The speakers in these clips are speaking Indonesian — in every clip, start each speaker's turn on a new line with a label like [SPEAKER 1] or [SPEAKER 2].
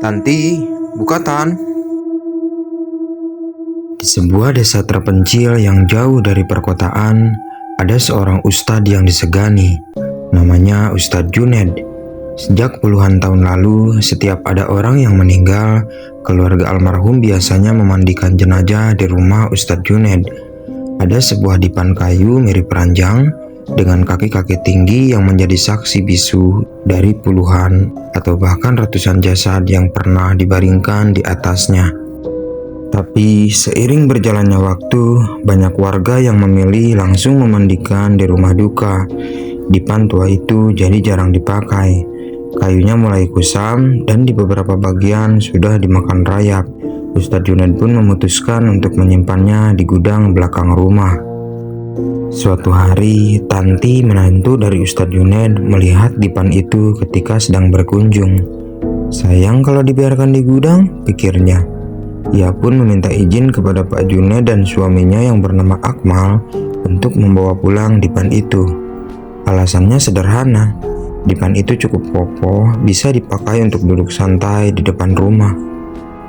[SPEAKER 1] Tanti, buka Tan. Di sebuah desa terpencil yang jauh dari perkotaan, ada seorang ustadz yang disegani. Namanya Ustadz Junaid. Sejak puluhan tahun lalu, setiap ada orang yang meninggal, keluarga almarhum biasanya memandikan jenazah di rumah Ustadz Junaid. Ada sebuah dipan kayu mirip ranjang dengan kaki-kaki tinggi yang menjadi saksi bisu dari puluhan atau bahkan ratusan jasad yang pernah dibaringkan di atasnya. Tapi seiring berjalannya waktu, banyak warga yang memilih langsung memandikan di rumah duka. Dipan tua itu jadi jarang dipakai. Kayunya mulai kusam dan di beberapa bagian sudah dimakan rayap. Ustadz Junaid pun memutuskan untuk menyimpannya di gudang belakang rumah. Suatu hari, Tanti menantu dari Ustadz Junaid melihat dipan itu ketika sedang berkunjung. Sayang kalau dibiarkan di gudang, pikirnya. Ia pun meminta izin kepada Pak Junaid dan suaminya yang bernama Akmal untuk membawa pulang dipan itu. Alasannya sederhana, dipan itu cukup kokoh, bisa dipakai untuk duduk santai di depan rumah.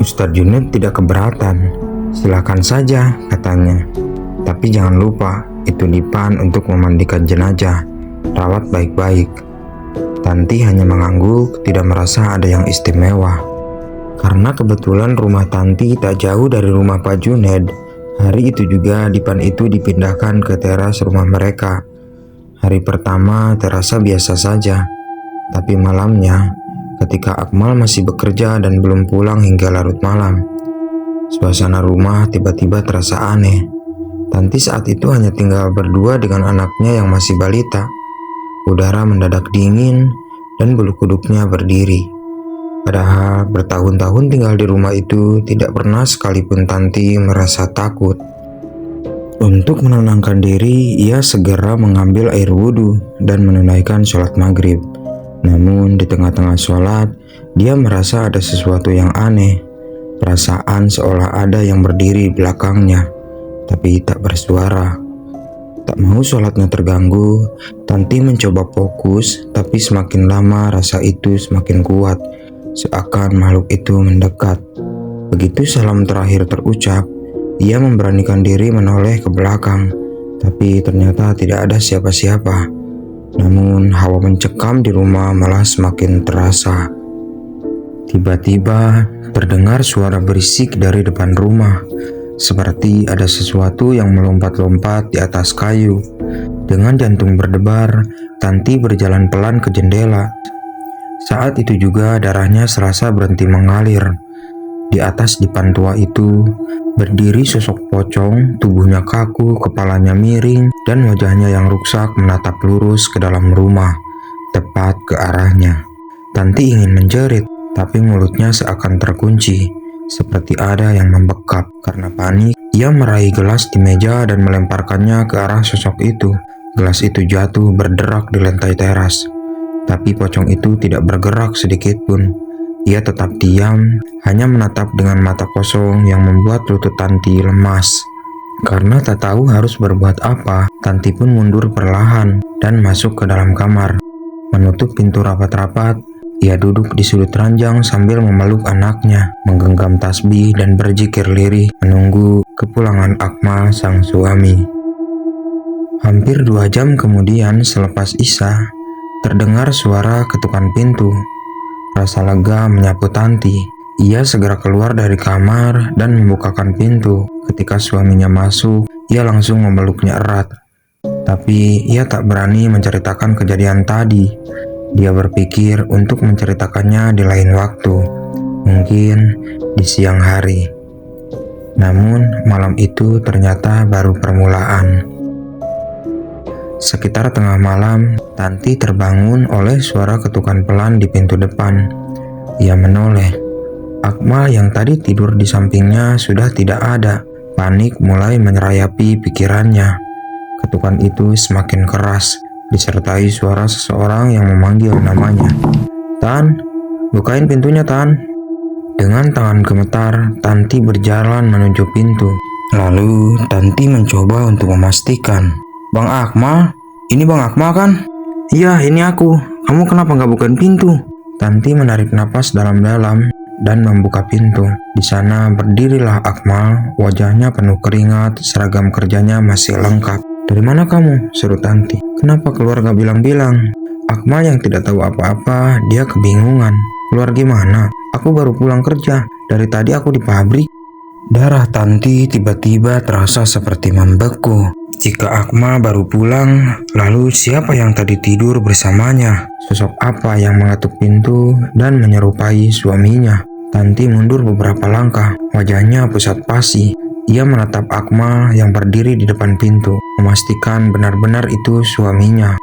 [SPEAKER 1] Ustadz Junaid tidak keberatan. Silakan saja, katanya. Tapi jangan lupa, itu dipan untuk memandikan jenazah. Rawat baik-baik. Tanti hanya mengangguk, tidak merasa ada yang istimewa. Karena kebetulan rumah Tanti tak jauh dari rumah Pak Junaid, hari itu juga dipan itu dipindahkan ke teras rumah mereka. Hari pertama terasa biasa saja, tapi malamnya, ketika Akmal masih bekerja dan belum pulang hingga larut malam, suasana rumah tiba-tiba terasa aneh. Tanti saat itu hanya tinggal berdua dengan anaknya yang masih balita. Udara mendadak dingin dan bulu kuduknya berdiri. Padahal bertahun-tahun tinggal di rumah itu tidak pernah sekalipun Tanti merasa takut. Untuk menenangkan diri, ia segera mengambil air wudhu dan menunaikan sholat maghrib. Namun di tengah-tengah sholat, dia merasa ada sesuatu yang aneh. Perasaan seolah ada yang berdiri di belakangnya, tapi tak bersuara. Tak mau sholatnya terganggu, Tanti mencoba fokus, tapi semakin lama rasa itu semakin kuat. Seakan makhluk itu mendekat. Begitu salam terakhir terucap, ia memberanikan diri menoleh ke belakang, tapi ternyata tidak ada siapa-siapa. Namun hawa mencekam di rumah malah semakin terasa. Tiba-tiba terdengar suara berisik dari depan rumah, seperti ada sesuatu yang melompat-lompat di atas kayu. Dengan jantung berdebar, Tanti berjalan pelan ke jendela. Saat itu juga darahnya serasa berhenti mengalir. Di atas dipan tua itu berdiri sosok pocong, tubuhnya kaku, kepalanya miring, dan wajahnya yang rusak menatap lurus ke dalam rumah, tepat ke arahnya. Tanti ingin menjerit, tapi mulutnya seakan terkunci, seperti ada yang membekap. Karena panik, ia meraih gelas di meja dan melemparkannya ke arah sosok itu. Gelas itu jatuh berderak di lantai teras. Tapi pocong itu tidak bergerak sedikit pun. Ia tetap diam, hanya menatap dengan mata kosong yang membuat lutut Tanti lemas. Karena tak tahu harus berbuat apa, Tanti pun mundur perlahan dan masuk ke dalam kamar. Menutup pintu rapat-rapat, ia duduk di sudut ranjang sambil memeluk anaknya, menggenggam tasbih dan berzikir lirih menunggu kepulangan Akmal sang suami. Hampir 2 jam kemudian selepas Isya, terdengar suara ketukan pintu. Rasa lega menyapu Tanti. Ia segera keluar dari kamar dan membukakan pintu. Ketika suaminya masuk, ia langsung memeluknya erat. Tapi ia tak berani menceritakan kejadian tadi. Dia berpikir untuk menceritakannya di lain waktu, mungkin di siang hari. Namun malam itu ternyata baru permulaan. Sekitar tengah malam, Tanti terbangun oleh suara ketukan pelan di pintu depan. Ia menoleh. Akmal yang tadi tidur di sampingnya sudah tidak ada. Panik mulai menyerayapi pikirannya. Ketukan itu semakin keras, disertai suara seseorang yang memanggil namanya. "Tan, bukain pintunya, Tan." Dengan tangan gemetar, Tanti berjalan menuju pintu. Lalu Tanti mencoba untuk memastikan. "Bang Akmal? Ini Bang Akmal kan?" "Iya, ini aku. Kamu kenapa nggak bukain pintu?" Tanti menarik napas dalam-dalam. dan membuka pintu. Di sana berdirilah Akmal, wajahnya penuh keringat, seragam kerjanya masih lengkap. "Dari mana kamu?" seru Tanti. "Kenapa keluar gak bilang-bilang?" Akmal yang tidak tahu apa-apa, dia kebingungan. "Keluar gimana? Aku baru pulang kerja. Dari tadi aku di pabrik." Darah Tanti tiba-tiba terasa seperti membeku. Jika Akmal baru pulang, lalu siapa yang tadi tidur bersamanya? Sosok apa yang mengetuk pintu dan menyerupai suaminya? Tanti mundur beberapa langkah, wajahnya pusat pasi. Ia menatap Akmal yang berdiri di depan pintu, memastikan benar-benar itu suaminya.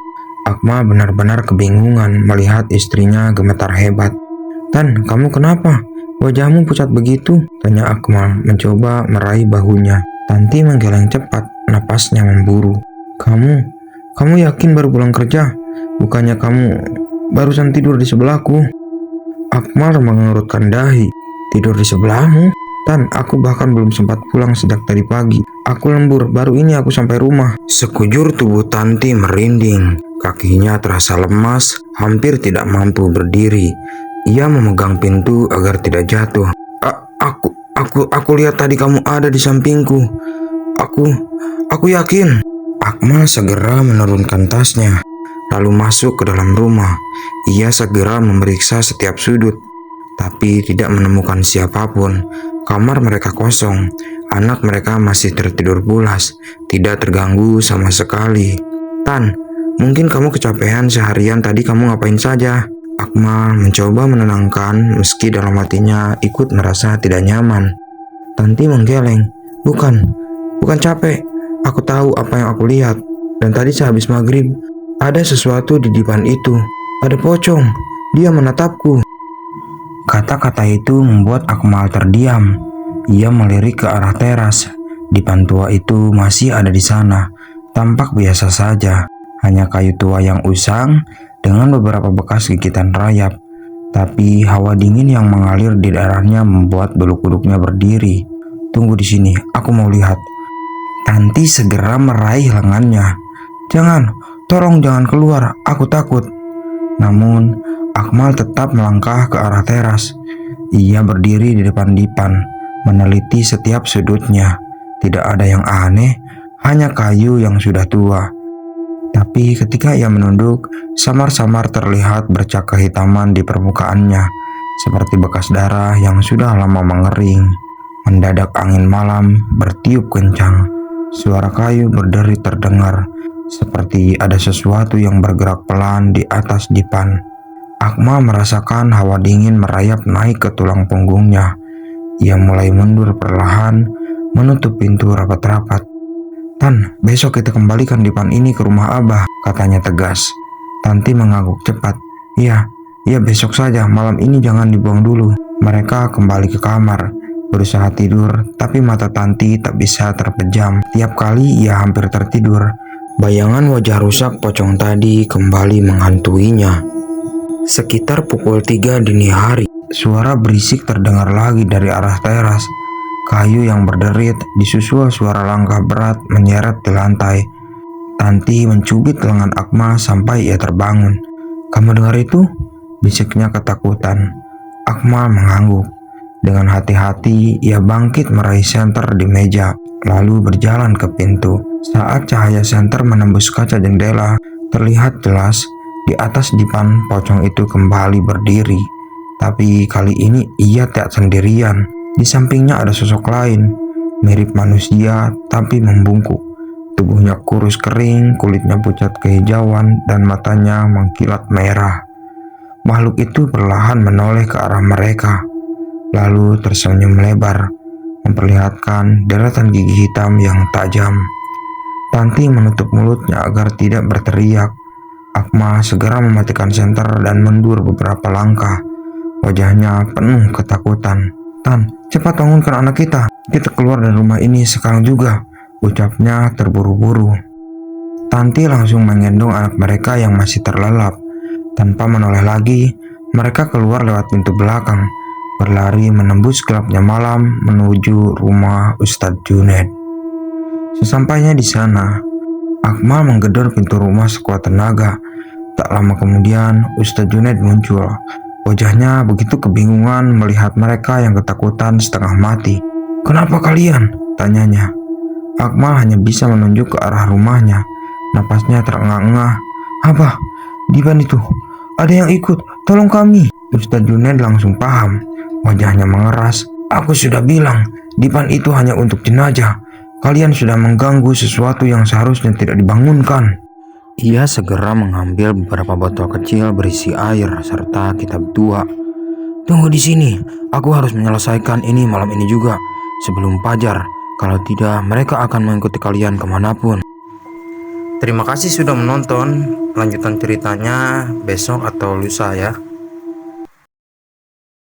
[SPEAKER 1] Akmal benar-benar kebingungan melihat istrinya gemetar hebat. "Tan, kamu kenapa? Wajahmu pucat begitu?" tanya Akmal mencoba meraih bahunya. Tanti menggeleng cepat, napasnya memburu. Kamu yakin baru pulang kerja? Bukannya kamu barusan tidur di sebelahku?" Akmal mengerutkan dahi. "Tidur di sebelahmu? Tan, aku bahkan belum sempat pulang sejak tadi pagi. Aku lembur, baru ini aku sampai rumah." Sekujur tubuh Tanti merinding. Kakinya terasa lemas, hampir tidak mampu berdiri. Ia memegang pintu agar tidak jatuh. Aku lihat tadi kamu ada di sampingku. Aku yakin." Akmal segera menurunkan tasnya, lalu masuk ke dalam rumah. Ia segera memeriksa setiap sudut, tapi tidak menemukan siapapun. Kamar mereka kosong, anak mereka masih tertidur pulas, tidak terganggu sama sekali. "Tan, mungkin kamu kecapean seharian tadi, kamu ngapain saja?" Akmal mencoba menenangkan meski dalam hatinya ikut merasa tidak nyaman. Tanti menggeleng. Bukan capek. Aku tahu apa yang aku lihat. Dan tadi sehabis maghrib, ada sesuatu di depan itu. Ada pocong. Dia menatapku." Kata-kata itu membuat Akmal terdiam. Ia melirik ke arah teras. Dipan tua itu masih ada di sana. Tampak biasa saja. Hanya kayu tua yang usang dengan beberapa bekas gigitan rayap. Tapi hawa dingin yang mengalir di daerahnya membuat bulu kuduknya berdiri. "Tunggu di sini, aku mau lihat." Tanti segera meraih lengannya. Tolong jangan keluar, aku takut." Namun, Akmal tetap melangkah ke arah teras. Ia berdiri di depan dipan, meneliti setiap sudutnya. Tidak ada yang aneh, hanya kayu yang sudah tua. Tapi ketika ia menunduk, samar-samar terlihat bercak kehitaman di permukaannya, seperti bekas darah yang sudah lama mengering. Mendadak angin malam bertiup kencang. Suara kayu berderi terdengar, seperti ada sesuatu yang bergerak pelan di atas dipan. Akmal merasakan hawa dingin merayap naik ke tulang punggungnya. Ia mulai mundur perlahan, menutup pintu rapat-rapat. "Tan, besok kita kembalikan dipan ini ke rumah Abah," katanya tegas. Tanti mengangguk cepat. Iya, besok saja, malam ini jangan dibuang dulu." Mereka kembali ke kamar, berusaha tidur, tapi mata Tanti tak bisa terpejam. Tiap kali ia hampir tertidur, bayangan wajah rusak pocong tadi kembali menghantuinya. Sekitar pukul 3 dini hari, suara berisik terdengar lagi dari arah teras. Kayu yang berderit disusul suara langkah berat menyeret di lantai. Tanti mencubit lengan Akmal sampai ia terbangun. "Kamu dengar itu?" bisiknya ketakutan. Akmal mengangguk. Dengan hati-hati ia bangkit meraih senter di meja, lalu berjalan ke pintu. Saat cahaya senter menembus kaca jendela, terlihat jelas di atas dipan pocong itu kembali berdiri. Tapi kali ini ia tak sendirian. Di sampingnya ada sosok lain, mirip manusia tapi membungkuk. Tubuhnya kurus kering, kulitnya pucat kehijauan, dan matanya mengkilat merah. Makhluk itu perlahan menoleh ke arah mereka, lalu tersenyum lebar, memperlihatkan deretan gigi hitam yang tajam. Tanti menutup mulutnya agar tidak berteriak. Akmal segera mematikan senter dan mundur beberapa langkah. Wajahnya penuh ketakutan. "Tan, cepat bangunkan anak kita. Kita keluar dari rumah ini sekarang juga," ucapnya terburu-buru. Tanti langsung menggendong anak mereka yang masih terlelap. Tanpa menoleh lagi, mereka keluar lewat pintu belakang, berlari menembus gelapnya malam menuju rumah Ustadz Junaid. Sesampainya di sana, Akmal menggedor pintu rumah sekuat tenaga. Tak lama kemudian, Ustadz Junaid muncul. Wajahnya begitu kebingungan melihat mereka yang ketakutan setengah mati. "Kenapa kalian?" tanyanya. Akmal hanya bisa menunjuk ke arah rumahnya. Napasnya terengah-engah. "Abah, Dipan itu, ada yang ikut, tolong kami." Ustadz Junaid langsung paham. Wajahnya mengeras. "Aku sudah bilang, Dipan itu hanya untuk jenazah. Kalian sudah mengganggu sesuatu yang seharusnya tidak dibangunkan." Ia segera mengambil beberapa botol kecil berisi air serta kitab dua. "Tunggu di sini, aku harus menyelesaikan ini malam ini juga, sebelum fajar. Kalau tidak, mereka akan mengikuti kalian kemanapun." Terima kasih sudah menonton. Lanjutan ceritanya besok atau lusa ya.